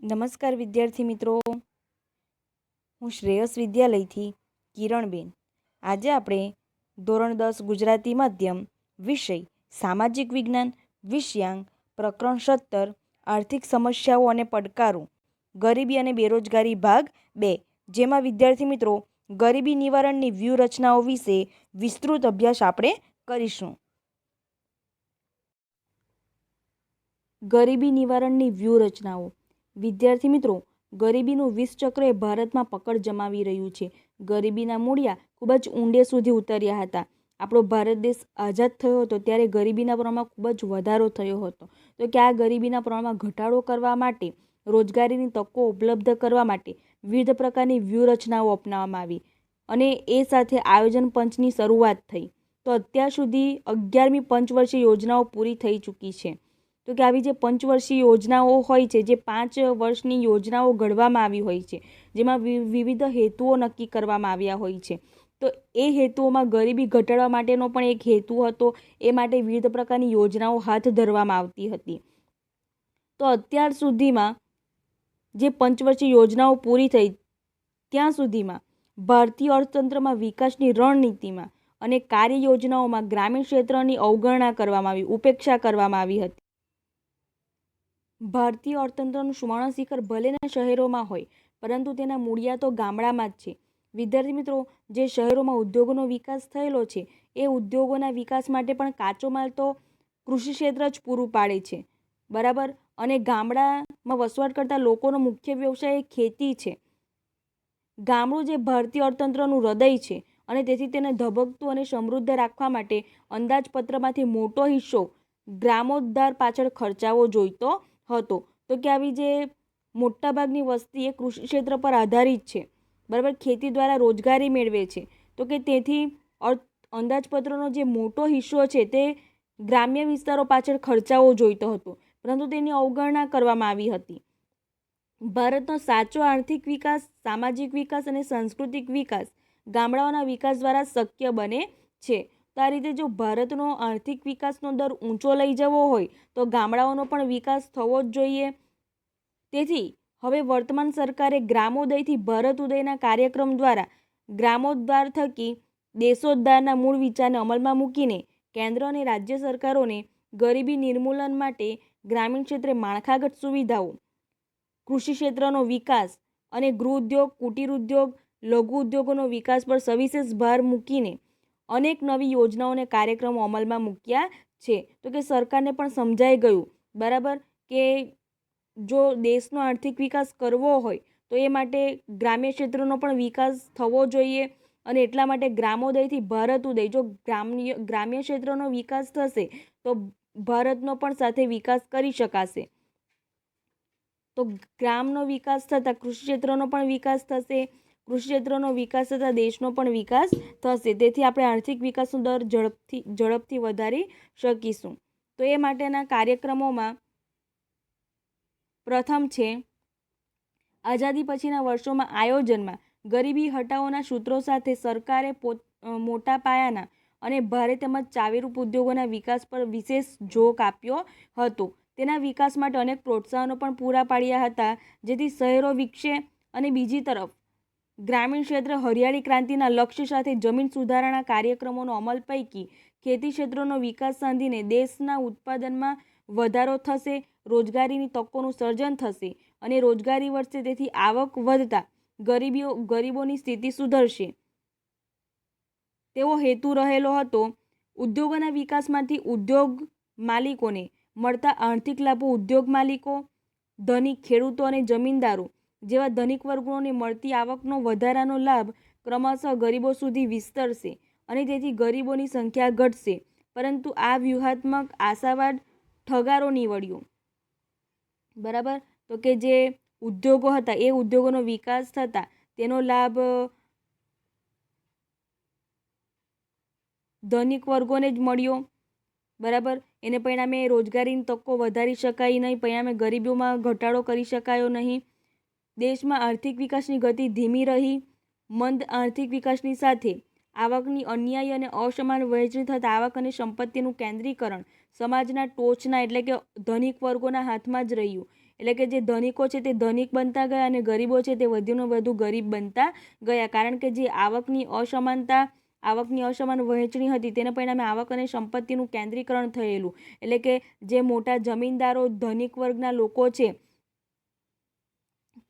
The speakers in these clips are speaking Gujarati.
નમસ્કાર વિદ્યાર્થી મિત્રો, હું શ્રેયસ વિદ્યાલયથી કિરણબેન. આજે આપણે ધોરણ 10 ગુજરાતી માધ્યમ વિષય સામાજિક વિજ્ઞાન વિષયાંક પ્રકરણ 17 આર્થિક સમસ્યાઓ અને પડકારો ગરીબી અને બેરોજગારી ભાગ 2, જેમાં વિદ્યાર્થી મિત્રો ગરીબી નિવારણની વ્યૂહરચનાઓ વિશે વિસ્તૃત અભ્યાસ આપણે કરીશું. ગરીબી નિવારણની વ્યૂહરચનાઓ. વિદ્યાર્થી મિત્રો, ગરીબીનું વિષચક્ર એ ભારતમાં પકડ જમાવી રહ્યું છે. ગરીબીના મૂળિયા ખૂબ જ ઊંડે સુધી ઉતર્યા હતા. આપણો ભારત દેશ આઝાદ થયો હતો ત્યારે ગરીબીના પ્રમાણમાં ખૂબ જ વધારો થયો હતો. તો કે આ ગરીબીના પ્રમાણમાં ઘટાડો કરવા માટે, રોજગારીની તકો ઉપલબ્ધ કરવા માટે વિવિધ પ્રકારની વ્યૂહરચનાઓ અપનાવવામાં આવી અને એ સાથે આયોજન પંચની શરૂઆત થઈ. તો અત્યાર સુધી 11મી પંચવર્ષીય યોજનાઓ પૂરી થઈ ચૂકી છે. તો કે આવી જે પંચવર્ષીય યોજનાઓ હોય છે, જે 5 વર્ષની યોજનાઓ ઘડવામાં આવી હોય છે, જેમાં વિવિધ હેતુઓ નક્કી કરવામાં આવ્યા હોય છે. તો એ હેતુઓમાં ગરીબી ઘટાડવા માટેનો પણ એક હેતુ હતો. એ માટે વિવિધ પ્રકારની યોજનાઓ હાથ ધરવામાં આવતી હતી. તો અત્યાર સુધીમાં જે પંચવર્ષીય યોજનાઓ પૂરી થઈ ત્યાં સુધીમાં ભારતીય અર્થતંત્રમાં વિકાસની રણનીતિમાં અને કાર્ય યોજનાઓમાં ગ્રામીણ ક્ષેત્રની અવગણના કરવામાં આવી, ઉપેક્ષા કરવામાં આવી હતી. ભારતીય અર્થતંત્રનું સુવર્ણ શિખર ભલેના શહેરોમાં હોય, પરંતુ તેના મૂળિયા તો ગામડામાં જ છે. વિદ્યાર્થી મિત્રો, જે શહેરોમાં ઉદ્યોગોનો વિકાસ થયેલો છે, એ ઉદ્યોગોના વિકાસ માટે પણ કાચો માલ તો કૃષિ ક્ષેત્ર જ પૂરું પાડે છે, બરાબર. અને ગામડામાં વસવાટ કરતા લોકોનો મુખ્ય વ્યવસાય ખેતી છે. ગામડું જે ભારતીય અર્થતંત્રનું હૃદય છે અને તેથી તેને ધબકતું અને સમૃદ્ધ રાખવા માટે અંદાજપત્રમાંથી મોટો હિસ્સો ગ્રામોદ્ધાર પાછળ ખર્ચાવો જોઈતો હતો. તો કે આવી જે મોટાભાગની વસ્તી એ કૃષિ ક્ષેત્ર પર આધારિત છે, બરાબર, ખેતી દ્વારા રોજગારી મેળવે છે. તો કે તેથી અંદાજપત્રનો જે મોટો હિસ્સો છે તે ગ્રામ્ય વિસ્તારો પાછળ ખર્ચાવો જોઈતો હતો, પરંતુ તેની અવગણના કરવામાં આવી હતી. ભારતનો સાચો આર્થિક વિકાસ, સામાજિક વિકાસ અને સાંસ્કૃતિક વિકાસ ગામડાઓના વિકાસ દ્વારા શક્ય બને છે. તો આ રીતે જો ભારતનો આર્થિક વિકાસનો દર ઊંચો લઈ જવો હોય તો ગામડાઓનો પણ વિકાસ થવો જ જોઈએ. તેથી હવે વર્તમાન સરકારે ગ્રામોદયથી ભારત ઉદયના કાર્યક્રમ દ્વારા ગ્રામોદ્ધાર થકી દેશોદ્ધારના મૂળ વિચારને અમલમાં મૂકીને કેન્દ્ર અને રાજ્ય સરકારોને ગરીબી નિર્મૂલન માટે ગ્રામીણ ક્ષેત્રે માળખાગત સુવિધાઓ, કૃષિ ક્ષેત્રનો વિકાસ અને ગૃહ ઉદ્યોગ, કુટીર ઉદ્યોગ, લઘુ ઉદ્યોગોનો વિકાસ પર સવિશેષ ભાર મૂકીને અનેક નવી યોજનાઓ અને કાર્યક્રમો અમલમાં મૂક્યા છે. તો કે સરકારને પણ સમજાઈ ગયું, બરાબર, કે જો દેશનો આર્થિક વિકાસ કરવો હોય તો એ માટે ગ્રામ્ય ક્ષેત્રનો પણ વિકાસ થવો જોઈએ. અને એટલા માટે ગ્રામોદયથી ભારત ઉદય, જો ગ્રામ્ય ક્ષેત્રનો વિકાસ થશે તો ભારતનો પણ સાથે વિકાસ કરી શકાશે. તો ગ્રામનો વિકાસ થતાં કૃષિ ક્ષેત્રનો પણ વિકાસ થશે, કૃષિ ક્ષેત્રનો વિકાસ થતાં દેશનો પણ વિકાસ થશે. તેથી આપણે આર્થિક વિકાસનો દર ઝડપથી વધારી શકીશું. તો એ માટેના કાર્યક્રમોમાં પ્રથમ છે આઝાદી પછીના વર્ષોમાં આયોજનમાં ગરીબી હટાવોના સૂત્રો સાથે સરકારે મોટા પાયાના અને ભારે તેમજ ચાવીરૂપ ઉદ્યોગોના વિકાસ પર વિશેષ જોર આપ્યો હતો. તેના વિકાસ માટે અનેક પ્રોત્સાહનો પણ પૂરા પાડ્યા હતા, જેથી શહેરો વિકસે. અને બીજી તરફ ગ્રામીણ ક્ષેત્ર હરિયાળી ક્રાંતિના લક્ષ્ય સાથે જમીન સુધારણા કાર્યક્રમોનો અમલ પૈકી ખેતી ક્ષેત્રનો વિકાસ સાધીને દેશના ઉત્પાદનમાં વધારો થશે, રોજગારીની તકોનું સર્જન થશે અને રોજગારી વધશે. તેથી આવક વધતા ગરીબોની સ્થિતિ સુધરશે તેવો હેતુ રહેલો હતો. ઉદ્યોગોના વિકાસમાંથી ઉદ્યોગ માલિકોને મળતા આર્થિક લાભો ઉદ્યોગ માલિકો, ધનિક ખેડૂતો અને જમીનદારો જેવા ધનિક વર્ગોને મળતી આવકનો વધારાનો લાભ ક્રમશઃ ગરીબો સુધી વિસ્તરશે અને તેથી ગરીબોની સંખ્યા ઘટશે. પરંતુ આ વ્યૂહાત્મક આશાવાદ ઠગારો નીવડ્યો, બરાબર. તો કે જે ઉદ્યોગો હતા એ ઉદ્યોગોનો વિકાસ થતાં તેનો લાભ ધનિક વર્ગોને જ મળ્યો, બરાબર. એને પરિણામે રોજગારીની તકો વધારી શકાય નહીં, પરિણામે ગરીબીમાં ઘટાડો કરી શકાયો નહીં. દેશમાં આર્થિક વિકાસની ગતિ ધીમી રહી. મંદ આર્થિક વિકાસની સાથે આવકની અન્યાયી અને અસમાન વહેંચણી થતાં આવક અને સંપત્તિનું કેન્દ્રીકરણ સમાજના ટોચના એટલે કે ધનિક વર્ગોના હાથમાં જ રહ્યું. એટલે કે જે ધનિકો છે તે ધનિક બનતા ગયા અને ગરીબો છે તે વધુને વધુ ગરીબ બનતા ગયા, કારણ કે જે આવકની અસમાન વહેંચણી હતી તેને પરિણામે આવક અને સંપત્તિનું કેન્દ્રીકરણ થયેલું. એટલે કે જે મોટા જમીનદારો ધનિક વર્ગના લોકો છે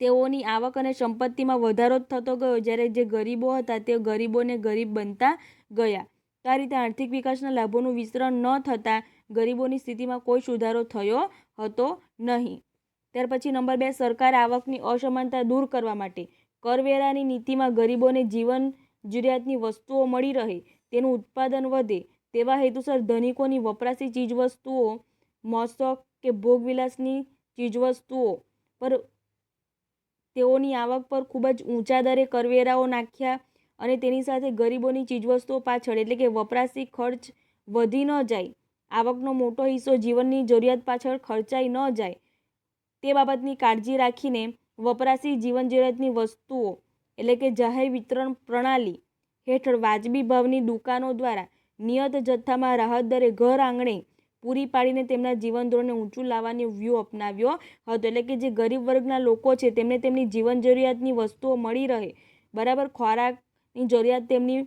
તેઓની આવક અને સંપત્તિમાં વધારો જ થતો ગયો, જ્યારે જે ગરીબો હતા તે ગરીબોને ગરીબ બનતા ગયા. તો આ રીતે આર્થિક વિકાસના લાભોનું વિસ્તરણ ન થતાં ગરીબોની સ્થિતિમાં કોઈ સુધારો થયો હતો નહીં. ત્યાર પછી નંબર 2, સરકારે આવકની અસમાનતા દૂર કરવા માટે કરવેરાની નીતિમાં ગરીબોને જીવન જરૂરિયાતની વસ્તુઓ મળી રહે, તેનું ઉત્પાદન વધે તેવા હેતુસર ધનિકોની વપરાશી ચીજવસ્તુઓ, મોજશોખ કે ભોગવિલાસની ચીજવસ્તુઓ પર તેઓની આવક પર ખૂબ જ ઊંચા દરે કરવેરાઓ નાખ્યા અને તેની સાથે ગરીબોની ચીજવસ્તુઓ પાછળ એટલે કે વપરાશી ખર્ચ વધી ન જાય, આવકનો મોટો હિસ્સો જીવનની જરૂરિયાત પાછળ ખર્ચાઈ ન જાય તે બાબતની કાળજી રાખીને વપરાશી જીવન જરૂરિયાતની વસ્તુઓ એટલે કે જાહેર વિતરણ પ્રણાલી હેઠળ વાજબી ભાવની દુકાનો દ્વારા નિયત જથ્થામાં રાહત દરે ઘર આંગણે પૂરી પાડીને તેમના જીવન ધોરણને ઊંચું લાવવાનો વ્યૂહ અપનાવ્યો હતો. એટલે કે જે ગરીબ વર્ગના લોકો છે તેમને તેમની જીવન જરૂરિયાતની વસ્તુઓ મળી રહે, બરાબર, ખોરાકની જરૂરિયાત તેમની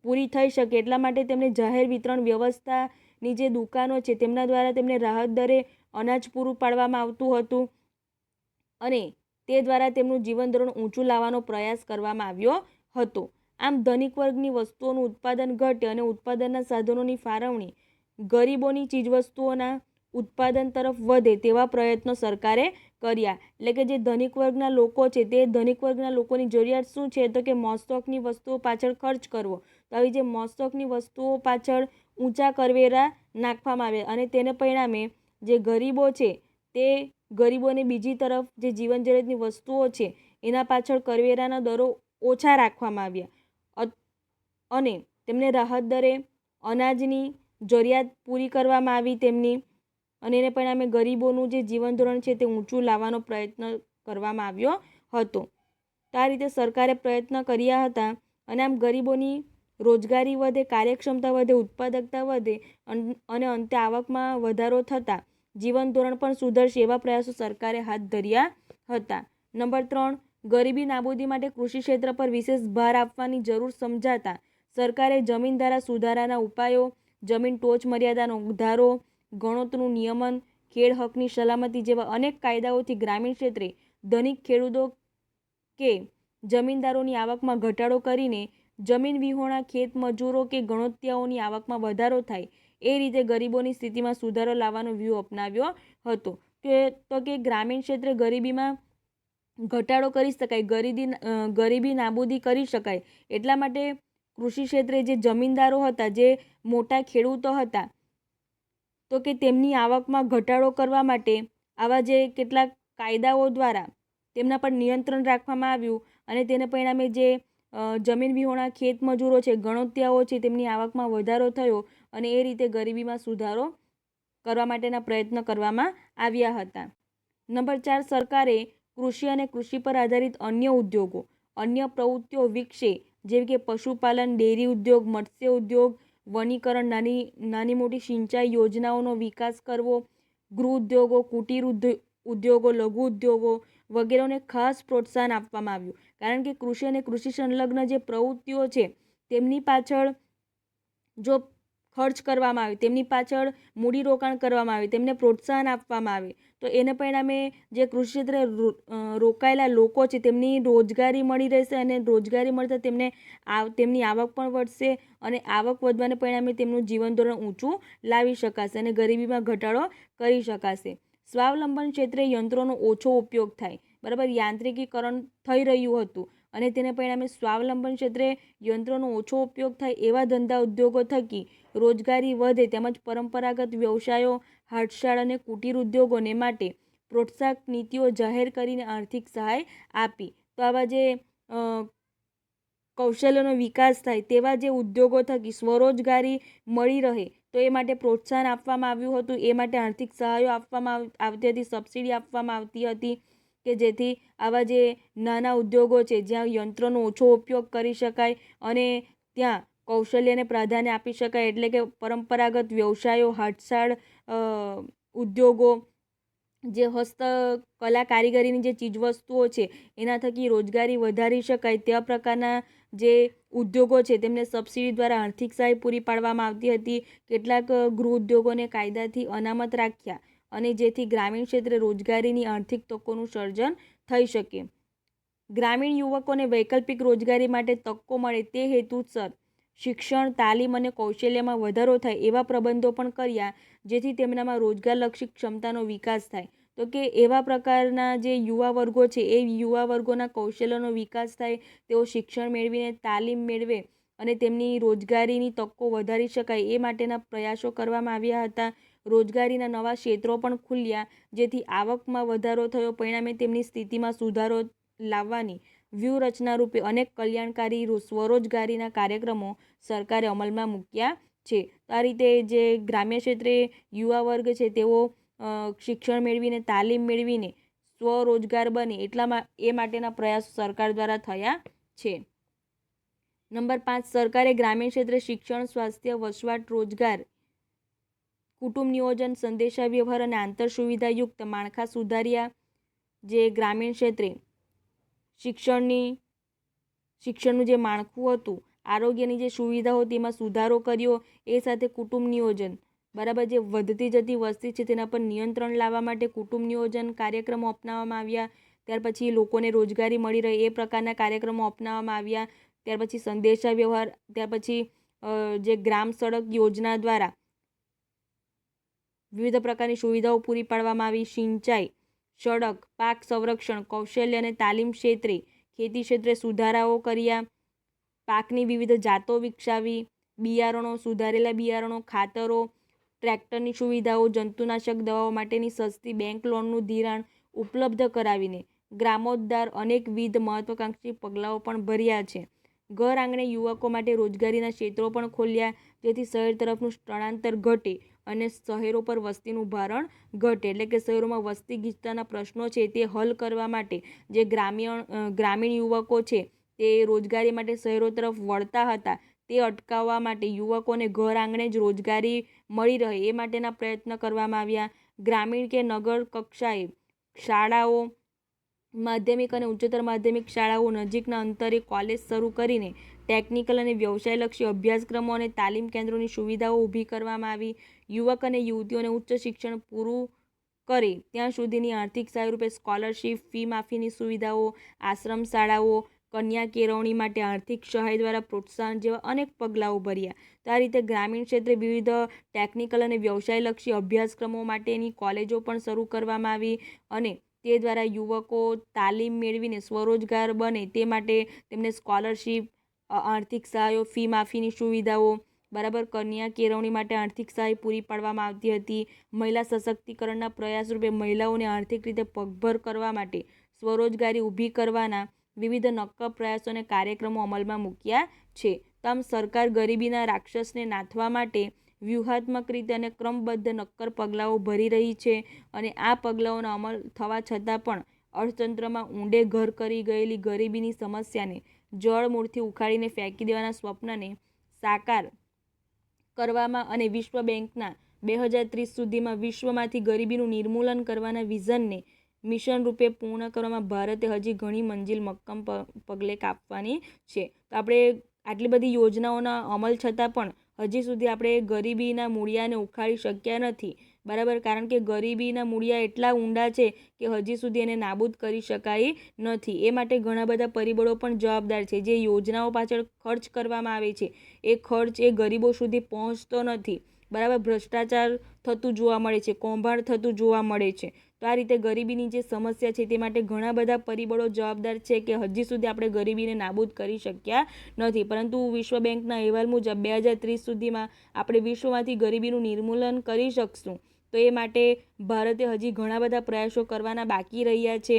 પૂરી થઈ શકે એટલા માટે તેમને જાહેર વિતરણ વ્યવસ્થાની જે દુકાનો છે તેમના દ્વારા તેમને રાહત દરે અનાજ પૂરું પાડવામાં આવતું હતું અને તે દ્વારા તેમનું જીવન ધોરણ ઊંચું લાવવાનો પ્રયાસ કરવામાં આવ્યો હતો. આમ ધનિક વર્ગની વસ્તુઓનું ઉત્પાદન ઘટે અને ઉત્પાદનના સાધનોની ફાળવણી ગરીબોની ચીજવસ્તુઓના ઉત્પાદન તરફ વધે તેવા પ્રયત્નો સરકારે કર્યા. એટલે કે જે ધનિક વર્ગના લોકો છે તે ધનિક વર્ગના લોકોની જરૂરિયાત શું છે તો કે મોજશોખની વસ્તુઓ પાછળ ખર્ચ કરવો. તો આવી જે મોજશોખની વસ્તુઓ પાછળ ઊંચા કરવેરા નાખવામાં આવે અને તેને પરિણામે જે ગરીબો છે તે ગરીબોને બીજી તરફ જે જીવન જરૂરિયાતની વસ્તુઓ છે એના પાછળ કરવેરાના દરો ઓછા રાખવામાં આવ્યા અને તેમને રાહત દરે અનાજની જરૂરિયાત પૂરી કરવામાં આવી તેમની, અને એને પરિણામે ગરીબોનું જે જીવન ધોરણ છે તે ઊંચું લાવવાનો પ્રયત્ન કરવામાં આવ્યો હતો. તો આ રીતે સરકારે પ્રયત્ન કર્યા હતા અને આમ ગરીબોની રોજગારી વધે, કાર્યક્ષમતા વધે, ઉત્પાદકતા વધે અને અંતે આવકમાં વધારો થતાં જીવન ધોરણ પણ સુધરશે એવા પ્રયાસો સરકારે હાથ ધર્યા હતા. નંબર 3, ગરીબી નાબૂદી માટે કૃષિ ક્ષેત્ર પર વિશેષ ભાર આપવાની જરૂર સમજાતા સરકારે જમીન ધારા સુધારાના ઉપાયો, જમીન ટોચ મર્યાદાનો વધારો, ગણોતનું નિયમન, ખેડ હકની સલામતી જેવા અનેક કાયદાઓથી ગ્રામીણ ક્ષેત્રે ધનિક ખેડૂતો કે જમીનદારોની આવકમાં ઘટાડો કરીને જમીન વિહોણા ખેત મજૂરો કે ગણોત્યાઓની આવકમાં વધારો થાય એ રીતે ગરીબોની સ્થિતિમાં સુધારો લાવવાનો વ્યૂહ અપનાવ્યો હતો. તો કે ગ્રામીણ ક્ષેત્રે ગરીબીમાં ઘટાડો કરી શકાય, ગરીબી નાબૂદી કરી શકાય એટલા માટે કૃષિ ક્ષેત્રે જે જમીનદારો હતા, જે મોટા ખેડૂતો હતા, તો કે તેમની આવકમાં ઘટાડો કરવા માટે આવા જે કેટલાક કાયદાઓ દ્વારા તેમના પર નિયંત્રણ રાખવામાં આવ્યું અને તેને પરિણામે જે જમીન વિહોણા ખેત મજૂરો છે, ગણોત્યાઓ છે, તેમની આવકમાં વધારો થયો અને એ રીતે ગરીબીમાં સુધારો કરવા માટેના પ્રયત્ન કરવામાં આવ્યા હતા. નંબર 4, સરકારે કૃષિ અને કૃષિ પર આધારિત અન્ય ઉદ્યોગો, અન્ય પ્રવૃત્તિઓ વિકસે જેવી કે પશુપાલન, ડેરી ઉદ્યોગ, મત્સ્ય ઉદ્યોગ, વનીકરણ, નાની મોટી સિંચાઈ યોજનાઓનો વિકાસ કરવો, ગૃહ ઉદ્યોગો, કુટીર ઉદ્યોગો, લઘુ ઉદ્યોગો વગેરેને ખાસ પ્રોત્સાહન આપવામાં આવ્યું, કારણ કે કૃષિ અને કૃષિ સંલગ્ન જે પ્રવૃત્તિઓ છે તેમની પાછળ જો ખર્ચ કરવામાં આવે, તેમની પાછળ મૂડીરોકાણ કરવામાં આવે, તેમને પ્રોત્સાહન આપવામાં આવે તો એને પરિણામે જે કૃષિ ક્ષેત્રે રોકાયેલા લોકો છે તેમની રોજગારી મળી રહેશે અને રોજગારી મળતા તેમની આવક પણ વધશે અને આવક વધવાને પરિણામે તેમનું જીવન ધોરણ ઊંચું લાવી શકાશે અને ગરીબીમાં ઘટાડો કરી શકાશે. સ્વાવલંબન ક્ષેત્રે યંત્રોનો ઓછો ઉપયોગ થાય, બરાબર, યાંત્રિકીકરણ થઈ રહ્યું હતું અને તેને પરિણામે સ્વાવલંબન ક્ષેત્રે યંત્રોનો ઓછો ઉપયોગ થાય એવા ધંધા ઉદ્યોગો થકી રોજગારી વધે તેમજ પરંપરાગત વ્યવસાયો, હાટશાળ અને કુટીર ઉદ્યોગોને માટે પ્રોત્સાહક નીતિઓ જાહેર કરીને આર્થિક સહાય આપી. તો આવા જે કૌશલ્યનો વિકાસ થાય તેવા જે ઉદ્યોગો થકી સ્વરોજગારી મળી રહે તો એ માટે પ્રોત્સાહન આપવામાં આવ્યું હતું. એ માટે આર્થિક સહાયો આપવામાં આવતી હતી, સબસિડી આપવામાં આવતી હતી કે જેથી આવા જે નાના ઉદ્યોગો છે જ્યાં યંત્રોનો ઓછો ઉપયોગ કરી શકાય અને ત્યાં કૌશલ્યને પ્રાધાન્ય આપી શકાય, એટલે કે પરંપરાગત વ્યવસાયો, હાટશાળ ઉદ્યોગો જે હસ્તકલા કારીગરીની જે ચીજવસ્તુઓ છે એના થકી રોજગારી વધારી શકાય તેવા પ્રકારના જે ઉદ્યોગો છે તેમને સબસિડી દ્વારા આર્થિક સહાય પૂરી પાડવામાં આવતી હતી. કેટલાક ગૃહ ઉદ્યોગોને કાયદાથી અનામત રાખ્યા અને જેથી ગ્રામીણ ક્ષેત્રે રોજગારીની આર્થિક તકોનું સર્જન થઈ શકે. ગ્રામીણ યુવકોને વૈકલ્પિક રોજગારી માટે તકો મળે તે હેતુસર શિક્ષણ, તાલીમ અને કૌશલ્યમાં વધારો થાય એવા પ્રબંધો પણ કર્યા, જેથી તેમનામાં રોજગારલક્ષી ક્ષમતાનો વિકાસ થાય. તો કે એવા પ્રકારના જે યુવા વર્ગો છે એ યુવા વર્ગોના કૌશલ્યનો વિકાસ થાય, તેઓ શિક્ષણ મેળવીને તાલીમ મેળવે અને તેમની રોજગારીની તકો વધારી શકાય એ માટેના પ્રયાસો કરવામાં આવ્યા હતા. રોજગારીના નવા ક્ષેત્રો પણ ખુલ્યા, જેથી આવકમાં વધારો થયો. પરિણામે તેમની સ્થિતિમાં સુધારો લાવવાની વ્યૂહરચના રૂપે અનેક કલ્યાણકારી સ્વરોજગારીના કાર્યક્રમો સરકારે અમલમાં મૂક્યા છે. તો આ રીતે જે ગ્રામ્ય ક્ષેત્રે યુવા વર્ગ છે તેઓ શિક્ષણ મેળવીને તાલીમ મેળવીને સ્વરોજગાર બને એ માટેના પ્રયાસો સરકાર દ્વારા થયા છે. નંબર 5, સરકારે ગ્રામીણ ક્ષેત્રે શિક્ષણ, સ્વાસ્થ્ય, વસવાટ, રોજગાર, કુટુંબ નિયોજન, સંદેશાવ્યવહાર અને આંતર સુવિધાયુક્ત માળખા સુધાર્યા. જે ગ્રામીણ ક્ષેત્રે શિક્ષણનું જે માળખું હતું, આરોગ્યની જે સુવિધાઓ તેમાં સુધારો કર્યો. એ સાથે કુટુંબ નિયોજન, બરાબર, જે વધતી જતી વસ્તી છે તેના પર નિયંત્રણ લાવવા માટે કુટુંબ નિયોજન કાર્યક્રમો અપનાવવામાં આવ્યા. ત્યાર પછી લોકોને રોજગારી મળી રહે એ પ્રકારના કાર્યક્રમો અપનાવવામાં આવ્યા. ત્યાર પછી સંદેશા વ્યવહાર, ત્યાર પછી જે ગ્રામ સડક યોજના દ્વારા વિવિધ પ્રકારની સુવિધાઓ પૂરી પાડવામાં આવી. સિંચાઈ, સડક, પાક સંરક્ષણ, કૌશલ્ય અને તાલીમ ક્ષેત્રે, ખેતી ક્ષેત્રે સુધારાઓ કર્યા. પાકની વિવિધ જાતો વિકસાવી. બિયારણો, સુધારેલા બિયારણો, ખાતરો, ટ્રેક્ટરની સુવિધાઓ, જંતુનાશક દવાઓ માટેની સસ્તી બેંક લોનનું ધિરાણ ઉપલબ્ધ કરાવીને ગ્રામોદ્ધાર અનેકવિધ મહત્વાકાંક્ષી પગલાઓ પણ ભર્યા છે. ઘર આંગણે યુવકો માટે રોજગારીના ક્ષેત્રો પણ ખોલ્યા, જેથી શહેર તરફનું સ્થળાંતર ઘટે અને શહેરો પર વસ્તીનું ભારણ ઘટે. એટલે કે શહેરોમાં વસ્તી ગીચતાના પ્રશ્નો છે તે હલ કરવા માટે જે ગ્રામીણ યુવકો છે તે રોજગારી માટે શહેરો તરફ વળતા હતા, તે અટકાવવા માટે યુવકોને ઘર આંગણે જ રોજગારી મળી રહે એ માટેના પ્રયત્ન કરવામાં આવ્યા. ગ્રામીણ કે નગર કક્ષાએ શાળાઓ, માધ્યમિક અને ઉચ્ચતર માધ્યમિક શાળાઓ, નજીકના અંતરે કોલેજ શરૂ કરીને ટેકનિકલ અને વ્યવસાયલક્ષી અભ્યાસક્રમો અને તાલીમ કેન્દ્રોની સુવિધાઓ ઊભી કરવામાં આવી. યુવક અને યુવતીઓને ઉચ્ચ શિક્ષણ પૂરું કરે ત્યાં સુધીની આર્થિક સહાય રૂપે સ્કોલરશીપ, ફી માફીની સુવિધાઓ, આશ્રમ શાળાઓ, કન્યા કેળવણી માટે આર્થિક સહાય દ્વારા પ્રોત્સાહન જેવા અનેક પગલાઓ ભર્યા. તો આ રીતે ગ્રામીણ ક્ષેત્રે વિવિધ ટેકનિકલ અને વ્યવસાયલક્ષી અભ્યાસક્રમો માટેની કોલેજો પણ શરૂ કરવામાં આવી અને તે દ્વારા યુવકો તાલીમ મેળવીને સ્વરોજગાર બને તે માટે તેમને સ્કોલરશીપ, આર્થિક સહાયો, ફી માફીની સુવિધાઓ, બરાબર, કન્યા કેળવણી માટે આર્થિક સહાય પૂરી પાડવામાં આવતી હતી. મહિલા સશક્તિકરણના પ્રયાસ રૂપે મહિલાઓને આર્થિક રીતે પગભર કરવા માટે સ્વરોજગારી ઊભી કરવાના વિવિધ નક્કર પ્રયાસો અને કાર્યક્રમો અમલમાં મૂક્યા છે. તો આમ સરકાર ગરીબીના રાક્ષસને નાથવા માટે વ્યૂહાત્મક રીતે અને ક્રમબદ્ધ નક્કર પગલાઓ ભરી રહી છે અને આ પગલાઓનો અમલ થવા છતાં પણ અર્થતંત્રમાં ઊંડે ઘર કરી ગયેલી ગરીબીની સમસ્યાને જળમૂળથી ઉખાડીને ફેંકી દેવાના સ્વપ્નને સાકાર કરવામાં અને વિશ્વ બેંકના 2030 સુધીમાં વિશ્વમાંથી ગરીબીનું નિર્મૂલન કરવાના વિઝનને મિશન રૂપે પૂર્ણ કરવામાં ભારતે હજી ઘણી મંજિલ મક્કમ પગલે કાપવાની છે. તો આપણે આટલી બધી યોજનાઓના અમલ છતાં પણ હજી સુધી આપણે ગરીબીના મૂળિયાને ઉખાડી શક્યા નથી, બરાબર, કારણ કે ગરીબીના મૂળિયા એટલા ઊંડા છે કે હજી સુધી એને નાબૂદ કરી શકાય નથી. એ માટે ઘણા બધા પરિબળો પણ જવાબદાર છે. જે યોજનાઓ પાછળ ખર્ચ કરવામાં આવે છે એ ખર્ચ એ ગરીબો સુધી પહોંચતો નથી, બરાબર, ભ્રષ્ટાચાર થતું જોવા મળે છે, કૌભાંડ થતું જોવા મળે છે. તો આ રીતે ગરીબીની જે સમસ્યા છે તે માટે ઘણા બધા પરિબળો જવાબદાર છે કે હજી સુધી આપણે ગરીબીને નાબૂદ કરી શક્યા નથી. પરંતુ વિશ્વ બેંકના અહેવાલ મુજબ 2030 સુધીમાં આપણે વિશ્વમાંથી ગરીબીનું નિર્મૂલન કરી શકશું. તો એ માટે ભારતે હજી ઘણા બધા પ્રયાસો કરવાના બાકી રહ્યા છે.